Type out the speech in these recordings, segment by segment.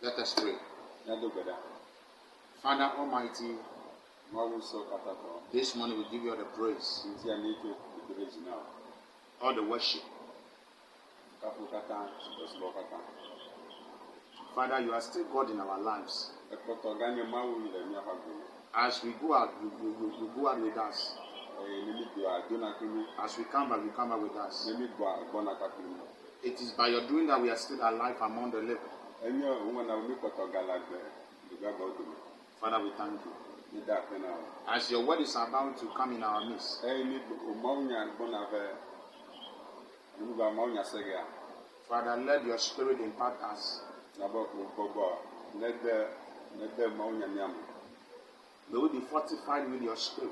Let us pray. Father Almighty, this morning we give you all the praise, all the worship. Father, you are still God in our lives. As we go out, you go out with us. As we come back with us. It is by your doing that we are still alive among the living. Father, we thank you. As your word is about to come in our midst, Father, let your spirit impact us. May we be fortified with your spirit.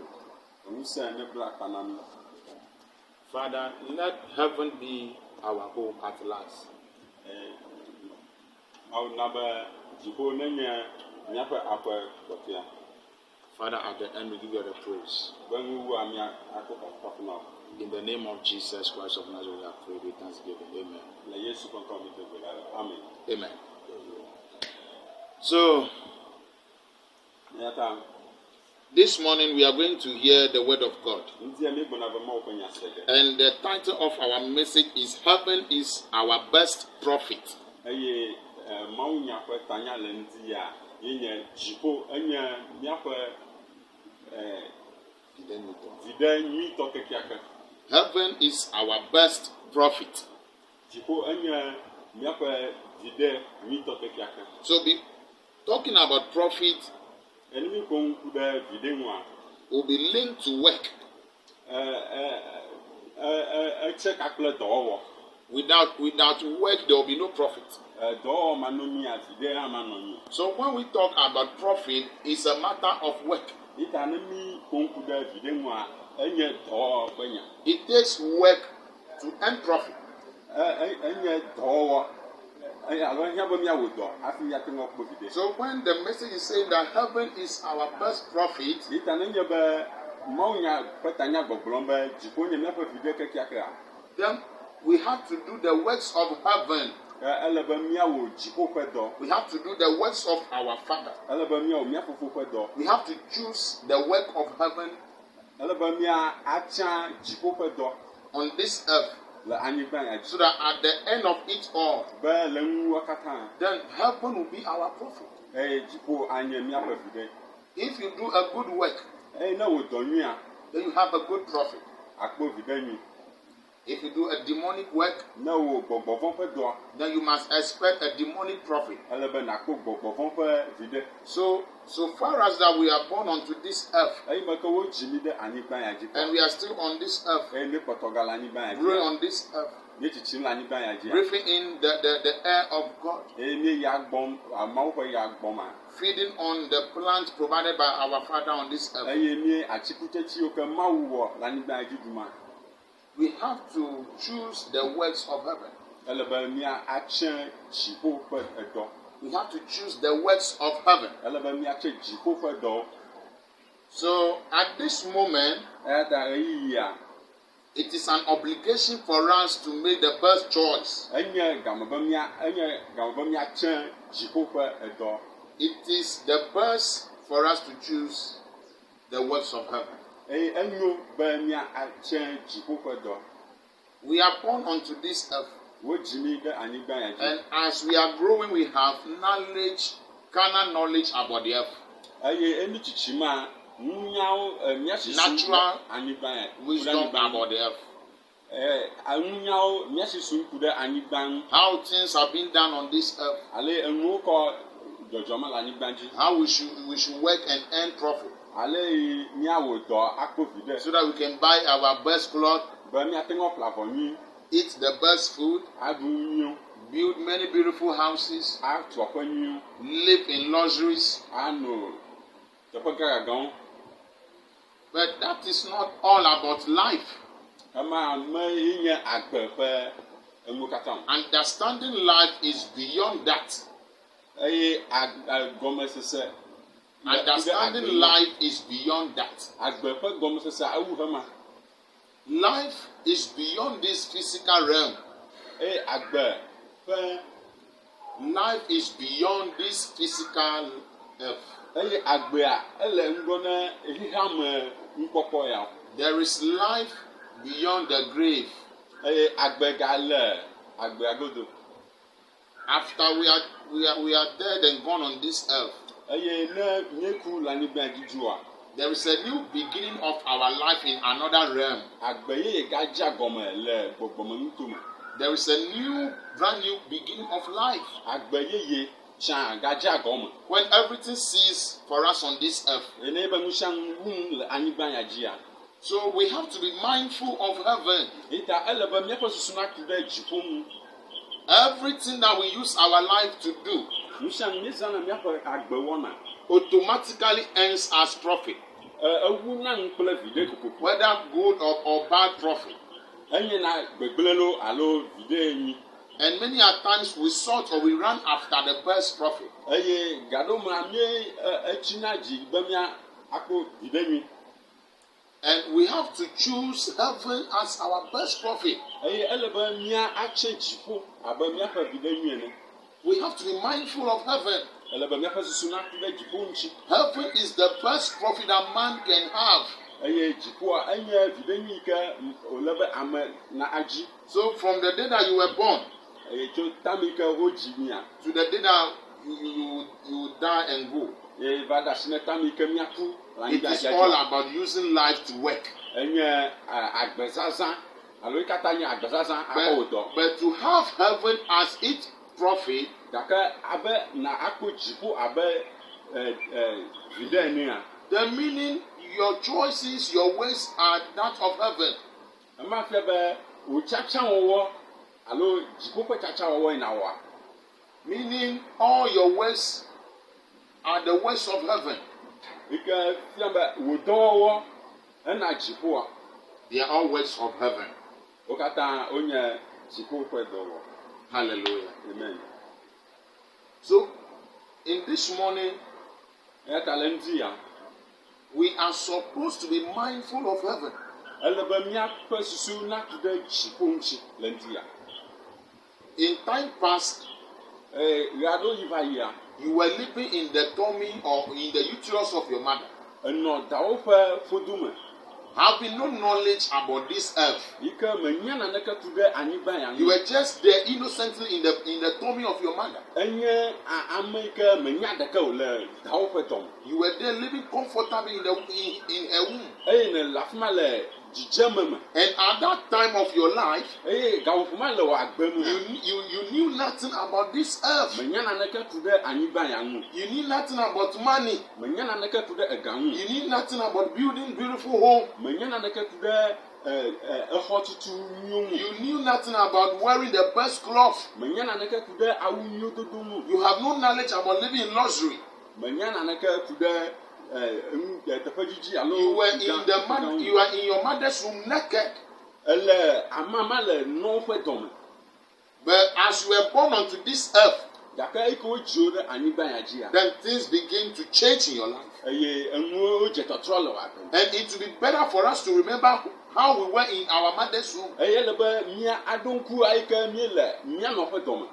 Father, let heaven be our home at last. Father, at the end we give you the praise. In the name of Jesus Christ of Nazareth, we have prayed with thanksgiving. Amen. Amen. So, this morning we are going to hear the word of God. And the title of our message is Heaven is Our Best Prophet. Heaven is our best prophet. So be talking about prophet will be linked to work. Without work, there will be no profit. So when we talk about profit, it's a matter of work. It takes work to earn profit. So when the message is saying that heaven is our best prophet, then we have to do the works of heaven. We have to do the works of our Father. We have to choose the work of heaven on this earth, so that at the end of it all, then heaven will be our prophet. If you do a good work, then you have a good prophet. If you do a demonic work, then you must expect a demonic prophet. So far as that we are born onto this earth, and we are still on this earth, growing on this earth, breathing in the air of God, feeding on the plants provided by our Father on this earth. We have to choose the works of heaven. We have to choose the works of heaven. So at this moment, it is an obligation for us to make the best choice. It is the best for us to choose the works of heaven. We are born onto this earth, and as we are growing, we have knowledge, carnal knowledge about the earth, natural wisdom about the earth, how things have been done on this earth, how we should work and earn profit, so that we can buy our best clothes, eat the best food, build many beautiful houses, live in luxuries. But that is not all about life. Understanding life is beyond that. Understanding life is beyond that. Life is beyond this physical realm. Life is beyond this physical earth. There is life beyond the grave. After we are dead and gone on this earth, there is a new beginning of our life in another realm. There is a new, brand new beginning of life. When everything ceases for us on this earth. So we have to be mindful of heaven. Everything that we use our life to do automatically ends as profit. Whether good or bad profit. And many a times we sought or we ran after the best profit. And we have to choose heaven as our best profit. We have to be mindful of heaven. Heaven is the best profit that man can have. So from the day that you were born to the day that you die and go, it is all about using life to work. But to have heaven as its profit, the meaning your choices, your ways are that of heaven. Meaning all your ways are the ways of heaven. They are all ways of heaven. Hallelujah. Amen. So, in this morning, we are supposed to be mindful of heaven. In time past, you were living in the tummy or in the uterus of your mother, having no knowledge about this earth. You were just there innocently in the tummy of your mother. You were there living comfortably in her womb. And at that time of your life, you knew nothing about this earth. You knew nothing about money. You knew nothing about building beautiful homes. You knew nothing about wearing the best clothes. You have no knowledge about living in luxury. You were in your mother's room naked. But as you were born onto this earth, then things begin to change in your life. And it will be better for us to remember how we were in our mother's room.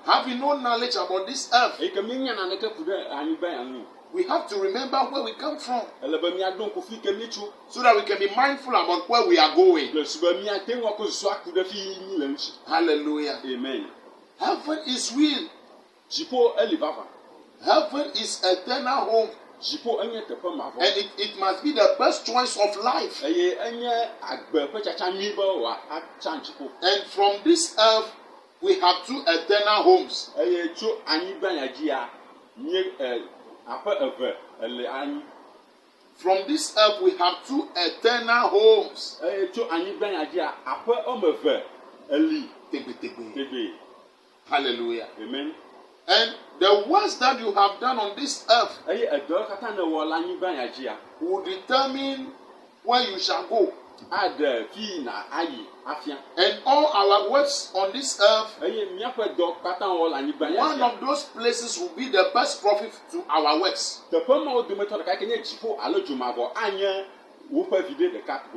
Having no knowledge about this earth, we have to remember where we come from, so that we can be mindful about where we are going. Hallelujah. Amen. Heaven is real. Heaven is eternal home. And it must be the best choice of life. And from this earth, we have two eternal homes. From this earth, we have two eternal homes. Hallelujah. Amen. And the works that you have done on this earth will determine where you shall go. And all our works on this earth, one of those places will be the best profit to our works.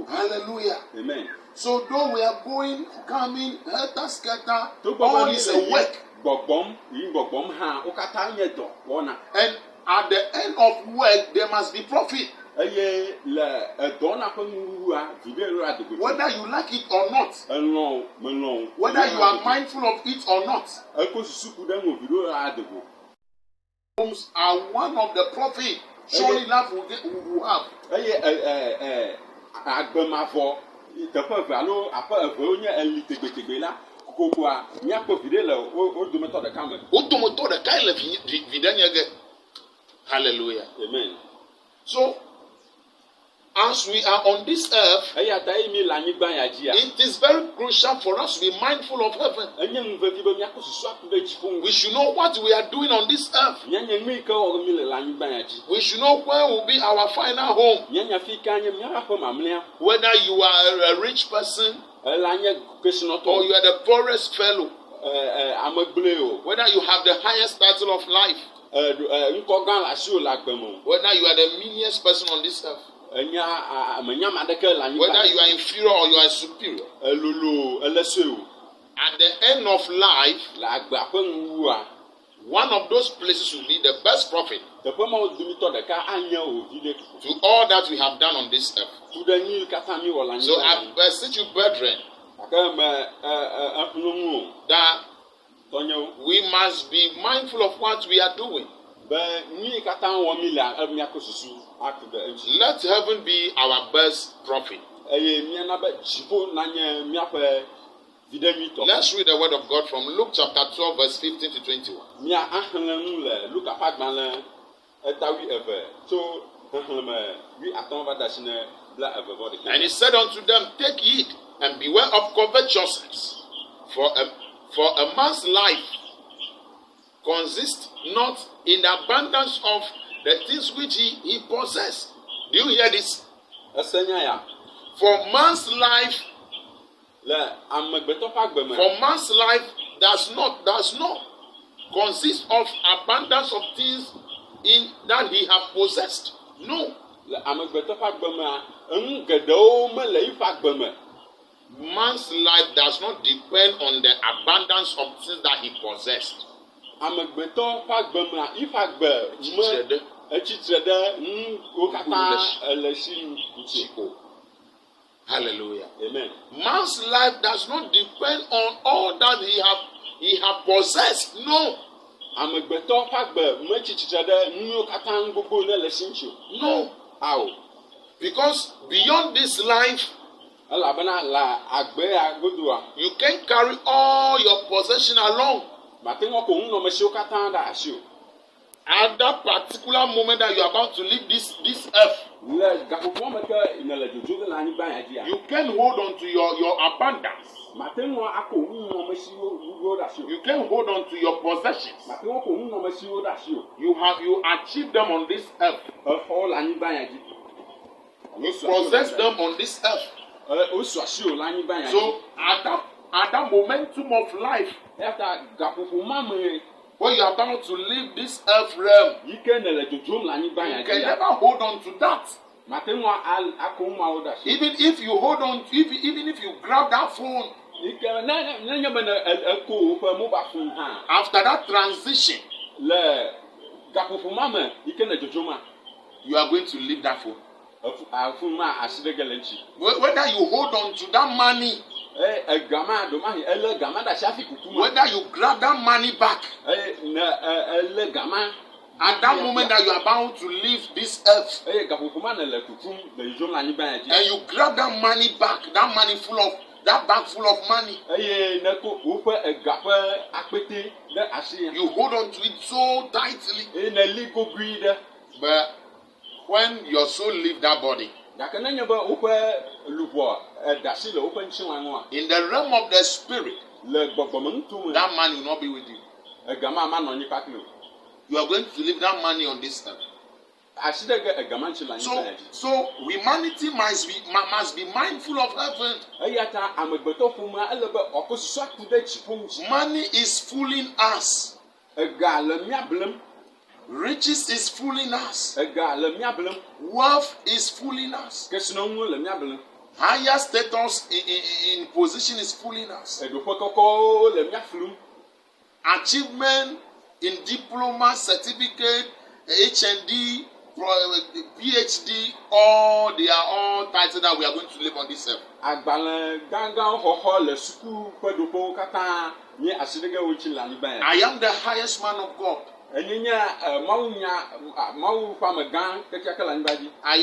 Hallelujah. Amen. So though we are going, coming, helter-skelter, all is a work And at the end of work, there must be profit. Whether you like it or not, whether you are mindful of it or not, homes are one of the profit. Surely that will have. Hallelujah. Amen. So, as we are on this earth, it is very crucial for us to be mindful of heaven. We should know what we are doing on this earth. We should know where will be our final home. Whether you are a rich person or you are the poorest fellow, whether you have the highest title of life, whether you are the meanest person on this earth, whether you are inferior or you are superior, at the end of life, one of those places will be the best profit to all that we have done on this earth. So I beseech you, brethren, that we must be mindful of what we are doing. Let heaven be our best profit. Let's read the word of God from Luke chapter 12, verse 15 to 21. And he said unto them, take heed and beware of covetousness, for a man's life consists not in the abundance of the things which he possesses. Do you hear this? For man's life does not consist of abundance of things in that he has possessed. No. Man's life does not depend on the abundance of things that he possessed. Hallelujah. Amen. Man's life does not depend on all that he have possessed. No. No. How? Because beyond this life, you can't carry all your possession along. At that particular moment that you are about to leave this earth, you can hold on to your abundance. You can hold on to your possessions. You achieve them on this earth. You possess them on this earth. So at that momentum of life, when you are about to leave this earth realm, you can never hold on to that. Even if you hold on, even if you grab that phone, after that transition, you are going to leave that phone. Whether you hold on to that money, whether you grab that money back, at that moment that you are about to leave this earth, and you grab that money back, that money full of, that bag full of money, you hold on to it so tightly. But when your soul leaves that body, in the realm of the spirit, that money will not be with you. You are going to leave that money on this earth. So humanity must be mindful of heaven. Money is fooling us. Riches is fooling us. Wealth is fooling us. Higher status in position is fooling us. achievement in diploma, certificate, HND, PhD, all they are all titles that we are going to live on this earth. I am the highest man of God. I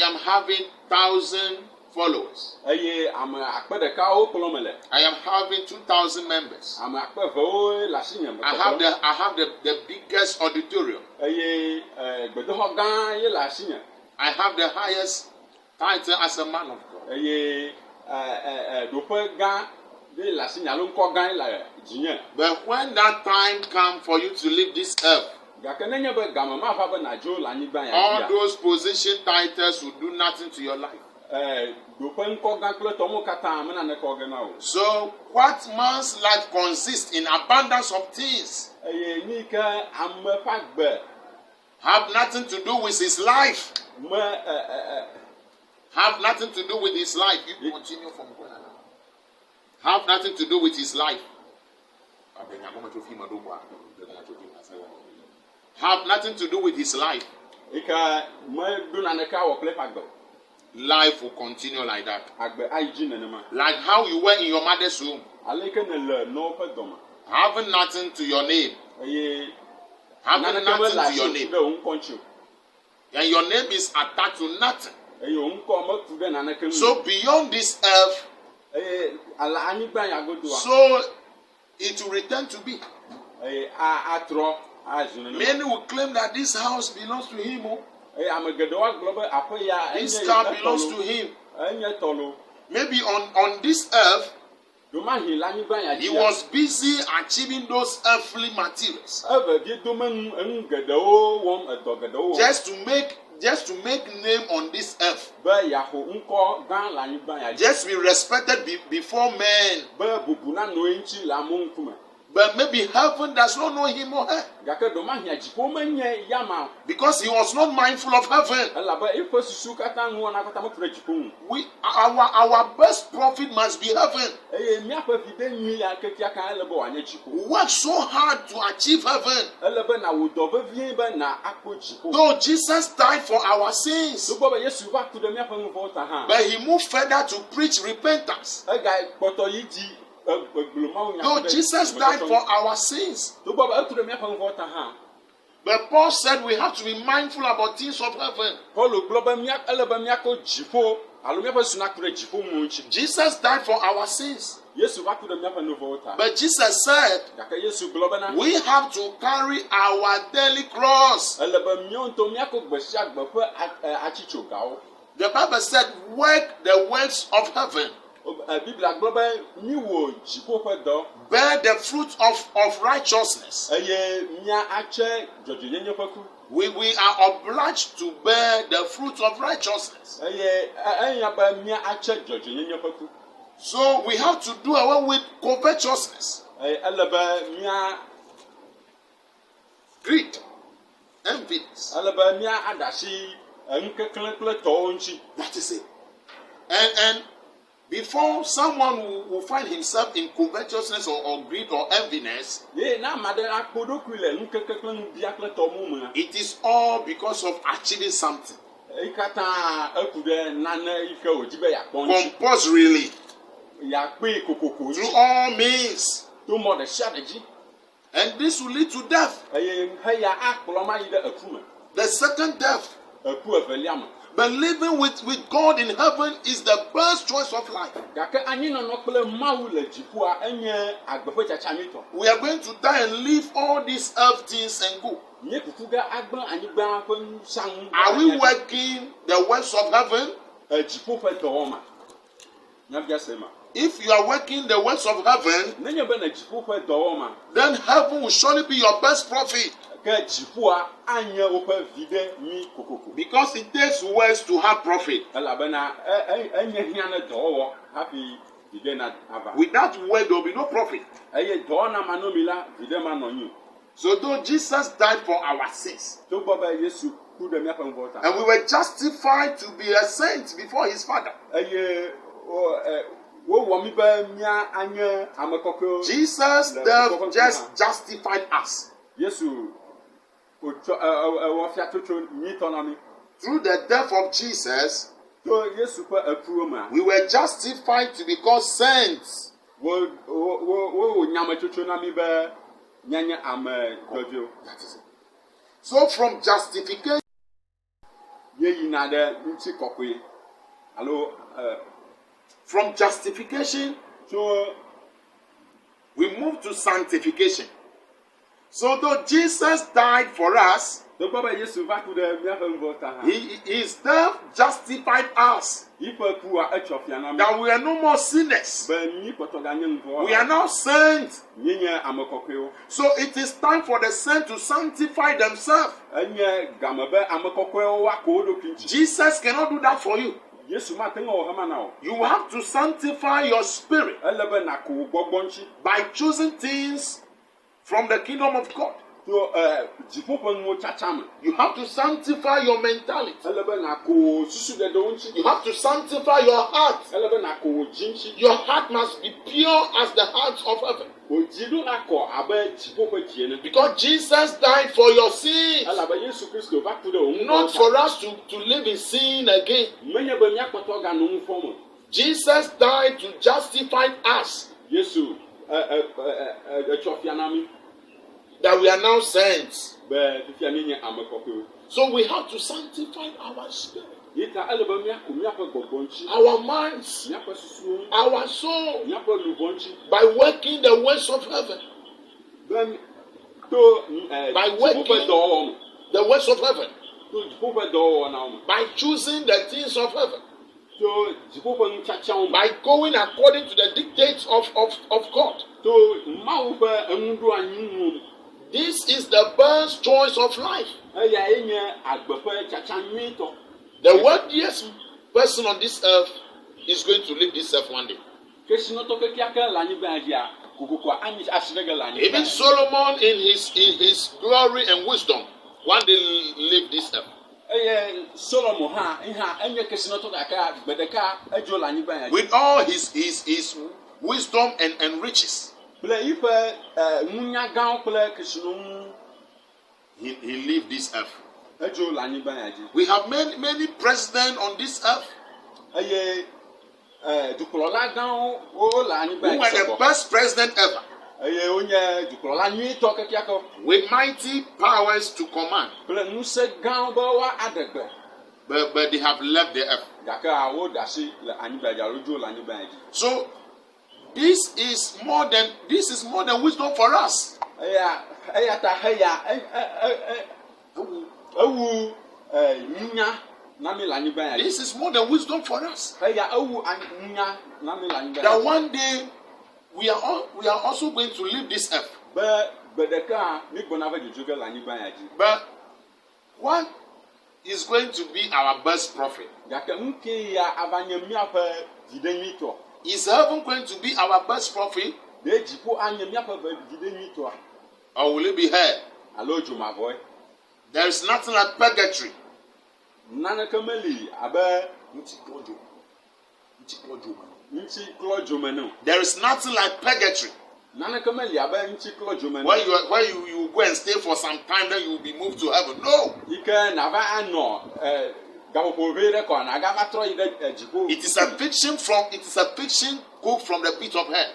am having 1,000 followers. I am having 2,000 members. I have the biggest auditorium. I have the highest title as a man of God. But when that time comes for you to leave this earth, all those position titles will do nothing to your life. So what man's life consists in abundance of things have nothing to do with his life. Have nothing to do with his life. You continue from where now. Have nothing to do with his life. Have nothing to do with his life. Life will continue like that. Like how you were in your mother's womb. Having nothing to your name. Having nothing to your name. And your name is attached to nothing. So beyond this earth, so it will return to be. Many will claim that this house belongs to him. This car belongs to him. Maybe on this earth, he was busy achieving those earthly materials. Just to make name on this earth. Just be respected before men. But maybe heaven does not know him or her. Because he was not mindful of heaven. Our best profit must be heaven. Work so hard to achieve heaven. Though Jesus died for our sins, but he moved further to preach repentance. No, Jesus died for our sins. But Paul said we have to be mindful about things of heaven. Jesus died for our sins. But Jesus said we have to carry our daily cross. The Bible said work the works of heaven. Bear the fruit of righteousness. We are obliged to bear the fruit of righteousness. So we have to do away with covetousness, greed, enviness. That is it. And before someone will find himself in covetousness or greed or enviness, it is all because of achieving something. Compulsorily, through all means. And this will lead to death. The second death. But living with God in heaven is the best choice of life. We are going to die and leave all these earth things and go. Are we working the works of heaven? If you are working the works of heaven, then heaven will surely be your best profit. Because it takes works to have profit. Without work, there will be no profit. So though Jesus died for our sins, and we were justified to be a saint before his Father, Jesus' death just justified us. Through the death of Jesus, we were justified to be called saints. So from justification, from justification, we move to sanctification. So though Jesus died for us, his death justified us. That we are no more sinners. We are now saints. So it is time for the saints to sanctify themselves. Jesus cannot do that for you. You have to sanctify your spirit by choosing things from the kingdom of God. You have to sanctify your mentality. You have to sanctify your heart. Your heart must be pure as the heart of heaven. Because Jesus died for your sins, not for us to live in sin again. Jesus died to justify us. That we are now saints. So we have to sanctify our spirit, our minds, our soul, by working the works of heaven. By working the works of heaven. By choosing the things of heaven. By going according to the dictates of God. This is the best choice of life. The wealthiest person on this earth is going to leave this earth one day. Even Solomon in his glory and wisdom one day leave this earth. With all his wisdom and riches. He lived this earth. We have many presidents on this earth who were the best president ever, with mighty powers to command, but they have left the earth. So this is more than wisdom for us. This is more than wisdom for us. That one day we are also going to leave this earth. But what is going to be our best prophet? Is heaven going to be our best prophet? Or will it be hell? There is nothing like purgatory. There is nothing like purgatory. Where you go and stay for some time, then you will be moved to heaven. No. It is a fiction cooked from the pit of hell.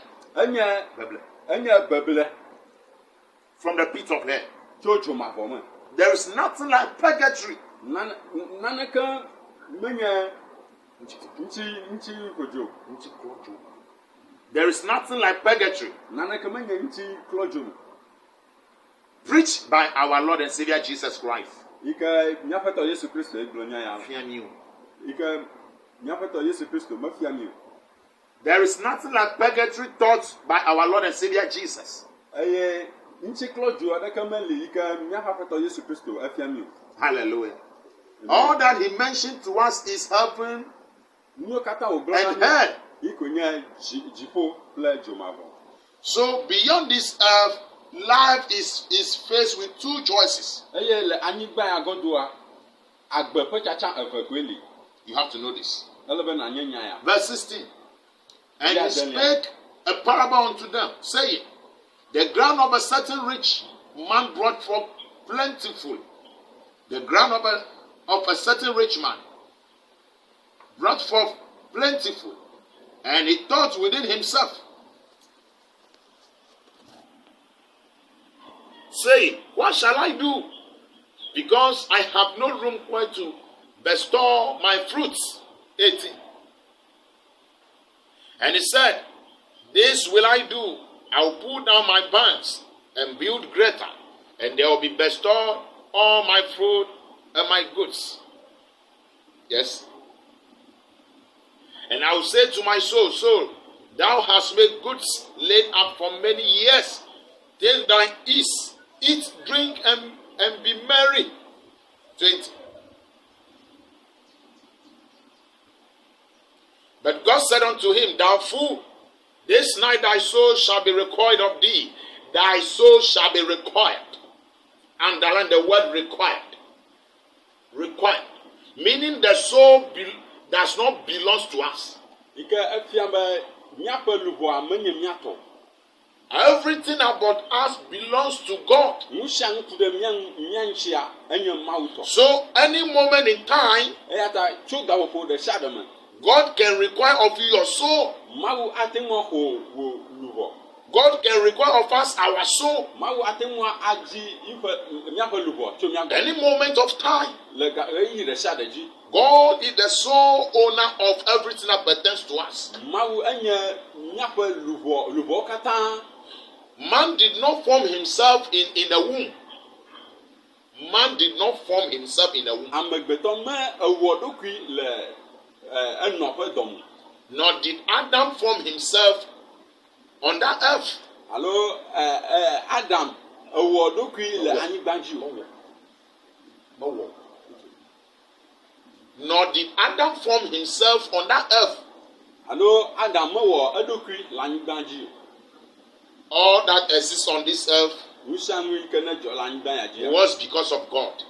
From the pit of hell. There is nothing like purgatory. There is nothing like purgatory. Preached by our Lord and Savior Jesus Christ. There is nothing like purgatory taught by our Lord and Savior Jesus. Hallelujah. All that he mentioned to us is heaven and hell. So beyond this earth, life is faced with two choices. You have to know this. Verse 16. And he spake a parable unto them, saying, the ground of a certain rich man brought forth plentiful. The ground of a certain rich man brought forth plentiful. And he thought within himself, saying, what shall I do? Because I have no room where to bestow my fruits. 18. And he said, this will I do. I will pull down my barns and build greater, and there will be bestowed all my fruit and my goods. Yes. And I will say to my soul, soul, thou hast made goods laid up for many years. Take thine ease, eat, drink, and be merry. 20. But God said unto him, thou fool, this night thy soul shall be required of thee. Thy soul shall be required. Underline the word required. Required. Meaning the soul does not belong to us. Everything about us belongs to God. So any moment in time, God can require of you your soul. God can require of us our soul. Any moment of time. God is the sole owner of everything that pertains to us. Man did not form himself in a womb. Man did not form himself in a womb. Nor did Adam form himself on that earth. Hello, Adam. Nor did Adam form himself on that earth. Hello, Adam. All that exists on this earth was because of God.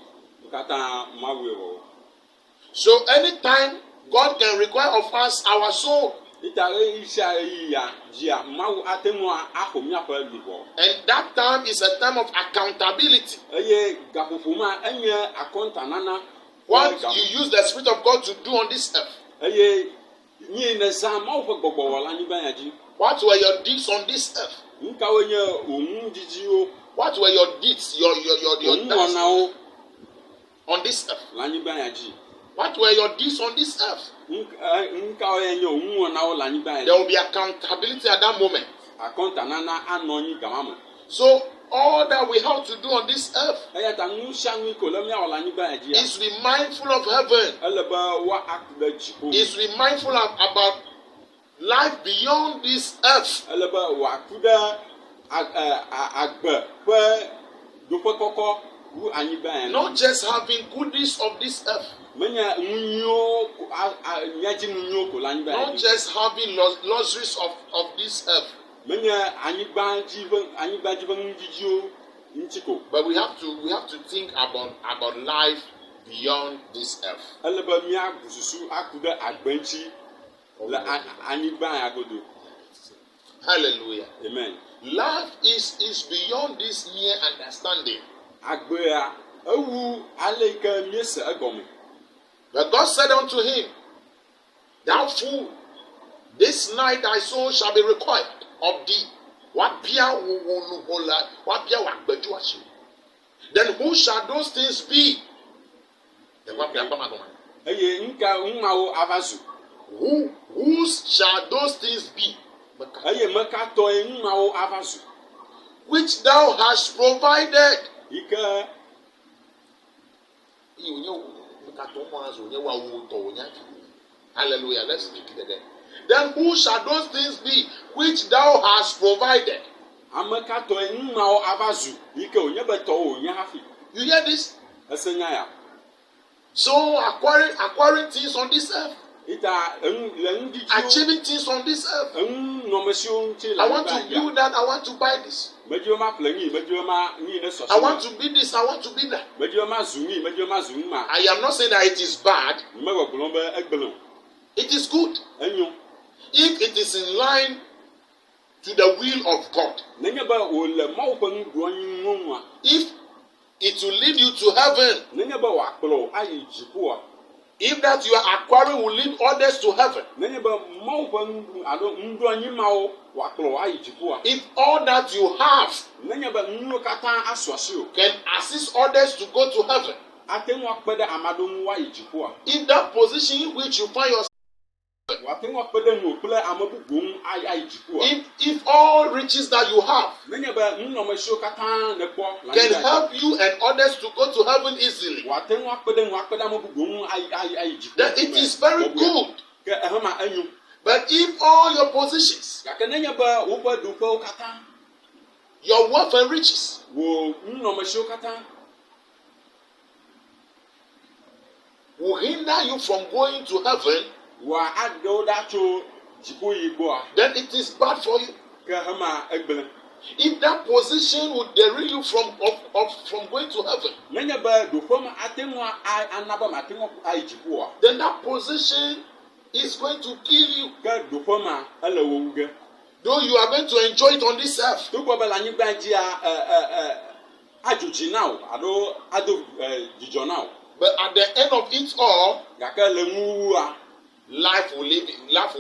So anytime God can require of us our soul. And that time is a time of accountability. What you use the Spirit of God to do on this earth. What were your deeds on this earth? What were your deeds, your deeds on this earth? What were your deeds on this earth? There will be accountability at that moment. So all that we have to do on this earth is to be mindful of heaven. Is to be mindful about life beyond this earth. Not just having goodies of this earth. Not just having luxuries of this earth. But we have to think about life beyond this earth. Hallelujah. Amen. Life is beyond this mere understanding. But God said unto him, thou fool, this night thy soul shall be required of thee. Then who shall those things be? Whose shall those things be? Which thou hast provided. Hallelujah. Let's repeat it again. Then who shall those things be which thou hast provided? You hear this? So acquiring things on this earth. Achieving things on this earth. I want to build that. I want to buy this. I want to be this. I want to be that. I am not saying that it is bad. It is good. if it is in line to the will of God, if it will lead you to heaven, if that you are acquiring will lead others to heaven, if all that you have can assist others to go to heaven, if that position in which you find yourself, if all riches that you have can help you and others to go to heaven easily, then it is very good. But if all your positions, your wealth and riches will hinder you from going to heaven, then it is bad for you. If that position would derail you from going to heaven, then that position is going to kill you. Though you are going to enjoy it on this earth, but at the end of it all, life will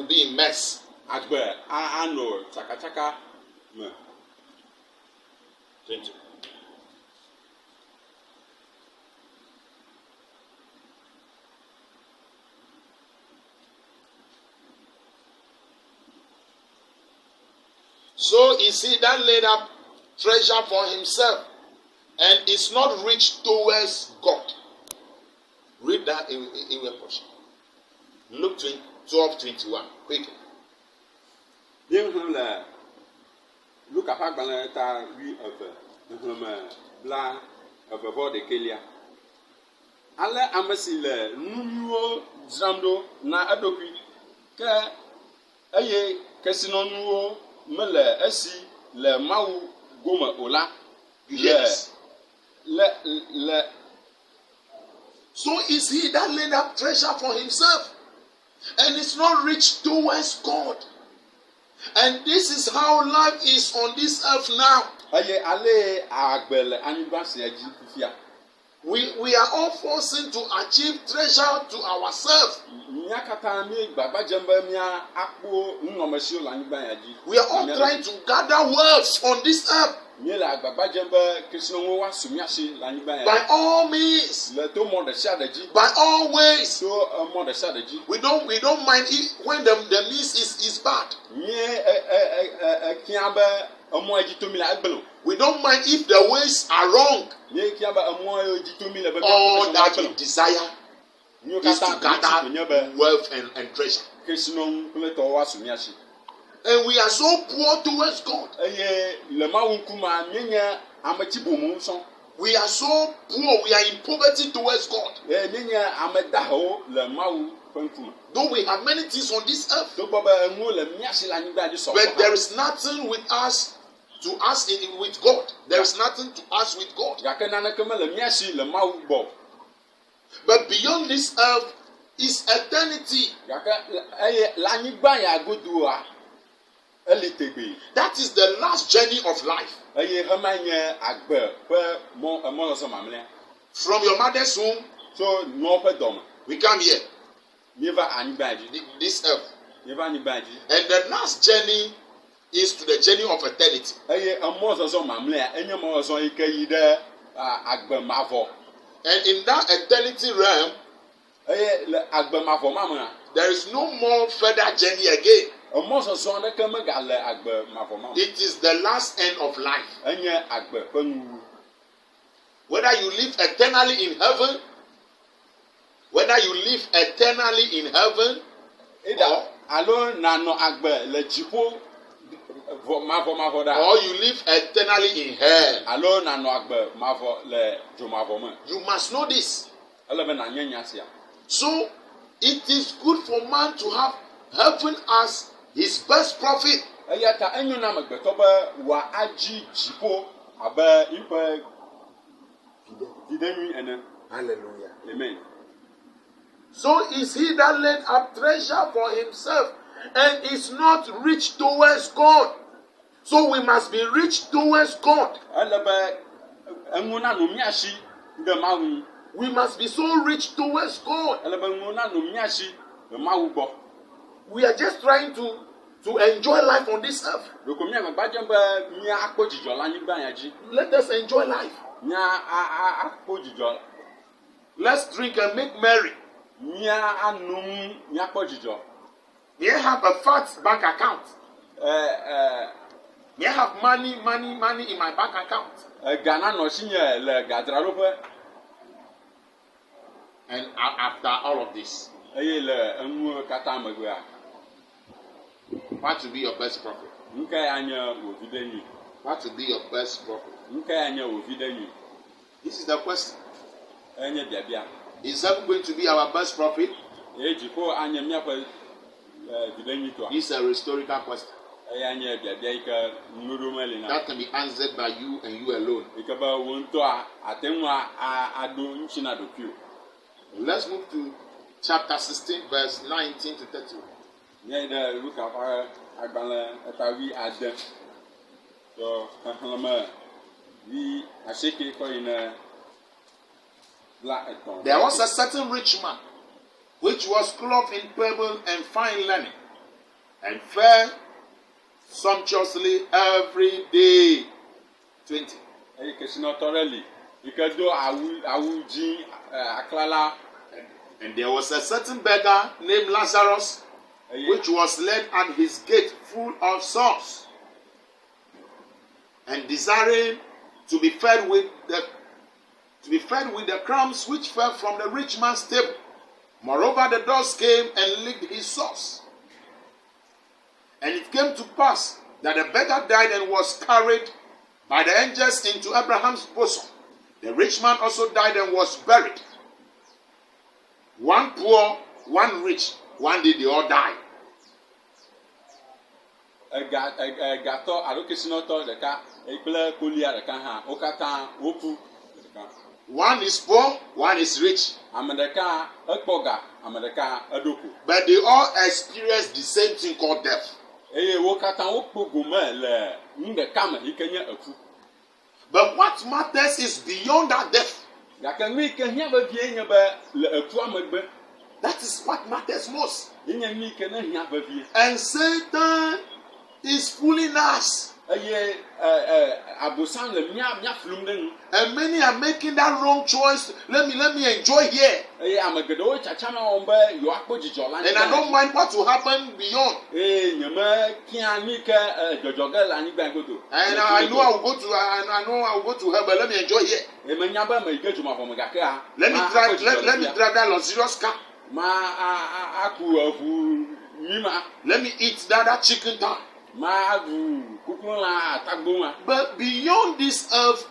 be a mess. Thank you. So is he that laid up treasure for himself and is not rich towards God? Read that in your portion. Luke 12:21. Quick. Luke apagbalata wi bla de kelia. Ale amesi le nunuo zramdo na adopi ke eye kesino nuo mele esi le mawu goma ola. Yes. So is he that laid up treasure for himself and is not rich towards God? And this is how life is on this earth now. We are all forcing to achieve treasure to ourselves. We are all trying to gather wealth on this earth. By all means, by all ways, we don't mind it when the means is bad. We don't mind if the ways are wrong. All that we desire is to gather wealth and treasure. And we are so poor towards God. We are so poor. We are in poverty towards God. Though we have many things on this earth, but there is nothing with us to us with God. There is nothing to us with God. But beyond this earth is eternity. That is the last journey of life. From your mother's womb, we come here. This earth. And the last journey is to the journey of eternity. And in that eternity realm, there is no more further journey again. It is the last end of life. Whether you live eternally in heaven, or you live eternally in hell. You must know this. So it is good for man to have heaven as his best profit. Hallelujah. Amen. So is he that laid up treasure for himself and is not rich towards God. So we must be rich towards God. We must be so rich towards God. We are just trying to enjoy life on this earth. Let us enjoy life. Let's drink and make merry. May I have a fat bank account? May I have money in my bank account? And after all of this, what will be your best profit? What will be your best profit? This is the question. Is that going to be our best profit? This is a rhetorical question that can be answered by you and you alone. Let's move to chapter 16, verse 19 to 31. There was a certain rich man which was clothed in purple and fine linen, and fed sumptuously every day. 20. And there was a certain beggar named Lazarus, which was laid at his gate full of sores, and desiring to be fed with the crumbs which fell from the rich man's table. Moreover, the dogs came and licked his sores. And it came to pass that the beggar died and was carried by the angels into Abraham's bosom. The rich man also died and was buried. One poor, one rich. One day they all died. One is poor, one is rich. But they all experience the same thing called death. But what matters is beyond that death. That is what matters most. And Satan is fooling us. And many are making that wrong choice. Let me enjoy here. And I don't mind what will happen beyond. And I know I will go to hell, but let me enjoy here. Let me drive that luxurious car. Let me eat that chicken thigh. But beyond this earth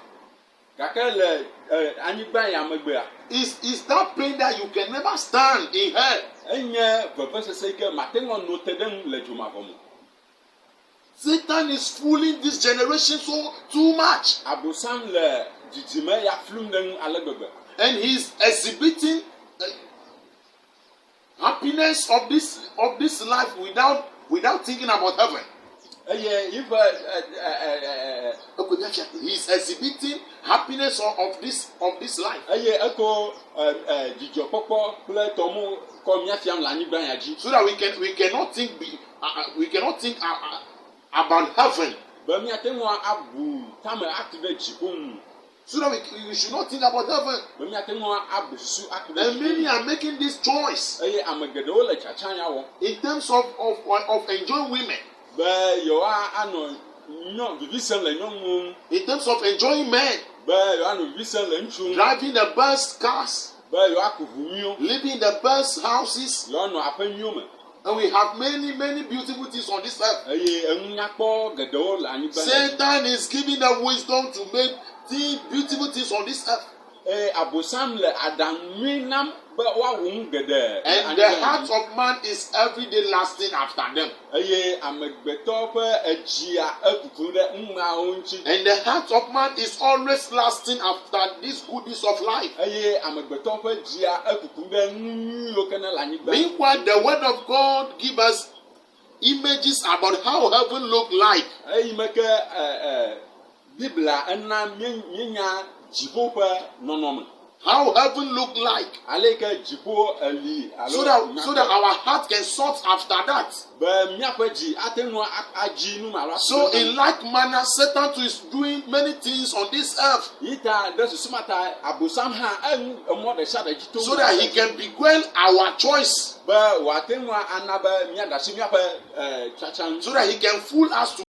is that pain that you can never stand in hell. Satan is fooling this generation so too much. And he's exhibiting happiness of this life without thinking about heaven. He's exhibiting happiness of this life. So that we cannot think about heaven. So that we should not think about heaven. And many are making this choice in terms of enjoying women. In terms of enjoying men, driving the best cars, living in the best houses, and we have many beautiful things on this earth. Satan is giving the wisdom to make the beautiful things on this earth. And the heart of man is every day lasting after them. And the heart of man is always lasting after these goodies of life. Meanwhile, the word of God gives us images about how heaven look like. How heaven look like. So that our heart can sort after that. So in like manner, Satan too is doing many things on this earth. So that he can beguile our choice. So that he can fool us to